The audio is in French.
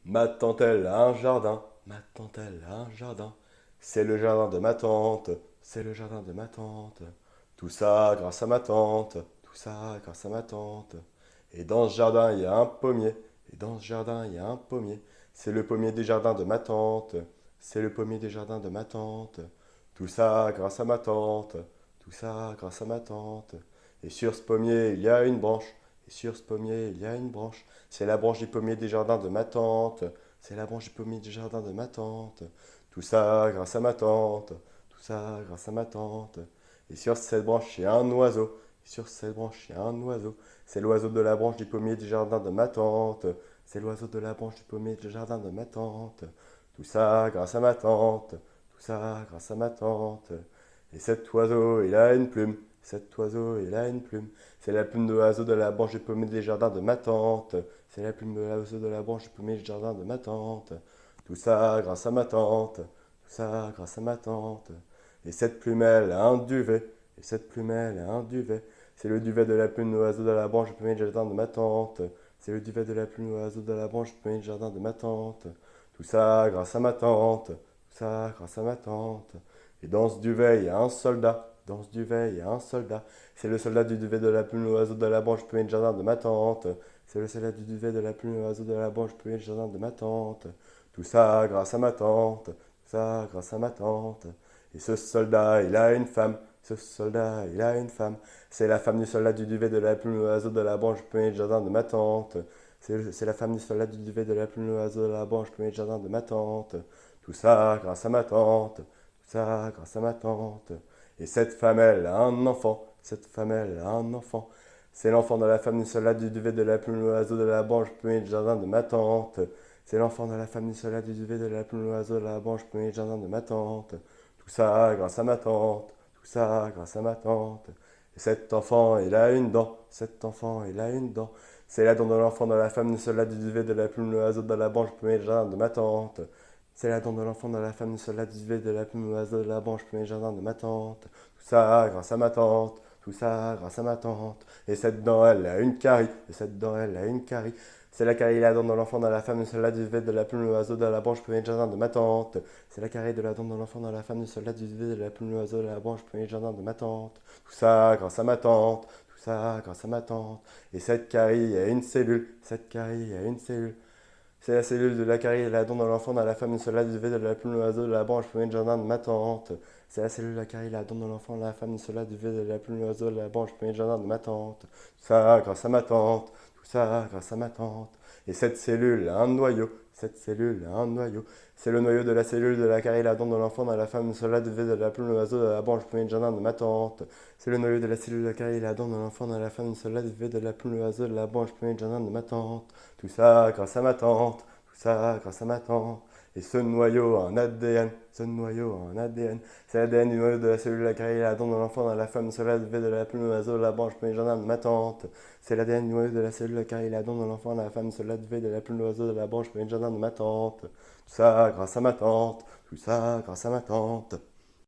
Ma tante, elle a un jardin. Ma tante, elle a un jardin. C'est le jardin de ma tante. C'est le jardin de ma tante. Tout ça grâce à ma tante. Tout ça grâce à ma tante. Et dans ce jardin, il y a un pommier. Et dans ce jardin, il y a un pommier. C'est le pommier des jardins de ma tante. C'est le pommier des jardins de ma tante. Tout ça grâce à ma tante. Tout ça grâce à ma tante. Et sur ce pommier, il y a une branche. Et sur ce pommier, il y a une branche. C'est la branche du pommier des jardins de ma tante. C'est la branche du pommier du jardin de ma tante. Tout ça grâce à ma tante. Tout ça grâce à ma tante. Et sur cette branche, il y a un oiseau. Et sur cette branche, il y a un oiseau. C'est l'oiseau de la branche du pommier du jardin de ma tante. C'est l'oiseau de la branche du pommier du jardin de ma tante. Tout ça grâce à ma tante. Tout ça grâce à ma tante. Et cet oiseau, il a une plume. Cet oiseau, il a une plume. C'est la plume de l'oiseau de la branche du pommier des jardins de ma tante. C'est la plume de l'oiseau de la branche du pommier du jardin de ma tante. Tout ça grâce à ma tante. Tout ça grâce à ma tante. Et cette plumelle a un duvet. Et cette plumelle a un duvet. C'est le duvet de la plume de l'oiseau de la branche du pommier du jardin de ma tante. C'est le duvet de la plume de l'oiseau de la branche du pommier du jardin de ma tante. Tout ça grâce à ma tante. Tout ça grâce à ma tante. Et dans ce duvet, il y a un soldat. Dans ce duvet, il y a un soldat. C'est le soldat du duvet de la plume de l'oiseau de la branche du pommier du jardin de ma tante. C'est le soldat du duvet de la plume de l'oiseau de la branche du pommier du jardin de ma tante. Tout ça grâce à ma tante. Tout ça grâce à ma tante. Et ce soldat, il a une femme. Ce soldat, il a une femme. C'est la femme du soldat du duvet de la plume de l'oiseau de la branche du pommier du jardin de ma tante. C'est la femme du soldat du duvet de la plume de l'oiseau de la branche du pommier du jardin de ma tante. Tout ça grâce à ma tante. Tout ça grâce à ma tante. Et cette femme, elle a un enfant. Cette femme, elle a un enfant. C'est l'enfant de la femme du soldat du duvet de la plume de l'oiseau de la branche du pommier du jardin de ma tante. C'est l'enfant de la femme du soldat du duvet de la plume de l'oiseau de la branche du pommier du jardin de ma tante. Tout ça grâce à ma tante. Tout ça grâce à ma tante. Et cet enfant, il a une dent. Cet enfant, il a une dent. C'est la dent de l'enfant de la femme du soldat du duvet de la plume de l'oiseau de la branche du pommier du jardin de ma tante. C'est la dent de l'enfant de la femme du soldat du duvet de la plume de l'oiseau de la branche du pommier du jardin de ma tante. Tout ça grâce à ma tante. Tout ça grâce à ma tante. Et cette dent, elle a une carie. Et cette dent, elle a une carie. C'est la carie de la dent de l'enfant dans la femme du soldat du duvet de la plume de l'oiseau de la branche du premier jardin de ma tante. C'est la carie de la dent de l'enfant dans la femme du soldat du duvet de la plume de l'oiseau de la branche du premier jardin de ma tante. Tout ça grâce à ma tante. Tout ça grâce à ma tante. Et cette carie a une cellule. Cette carie a une cellule. C'est la cellule de la carie de la dent de l'enfant dans la femme du soldat du duvet de la plume de l'oiseau de la branche du premier jardin de ma tante. C'est la cellule de la carie de la dent de l'enfant dans la femme du soldat du duvet de la plume de l'oiseau de la branche du premier jardin de ma tante. Tout ça grâce à ma tante. Tout ça grâce à ma tante. Et cette cellule a un noyau. Cette cellule a un noyau. C'est le noyau de la cellule de la carie, la dent de l'enfant dans la femme du soldat du duvet de la plume de l'oiseau de la branche du premier jardin de ma tante. C'est le noyau de la cellule de la carie, la dent de l'enfant dans la femme du soldat du duvet de la plume de l'oiseau de la branche du premier jardin de ma tante. Tout ça grâce à ma tante. Tout ça grâce à ma tante. Et ce noyau a un ADN. Ce noyau a un ADN. C'est l'ADN du noyau de la cellule de la carie, la dent de l'enfant dans la femme du soldat du duvet de la plume de l'oiseau de la branche du premier jardin de ma tante. C'est l'ADN du noyau de la cellule de la carie, la dent de l'enfant dans la femme du soldat du duvet de la plume de l'oiseau de la branche du premier jardin de ma tante. Tout ça grâce à ma tante. Tout ça grâce à ma tante.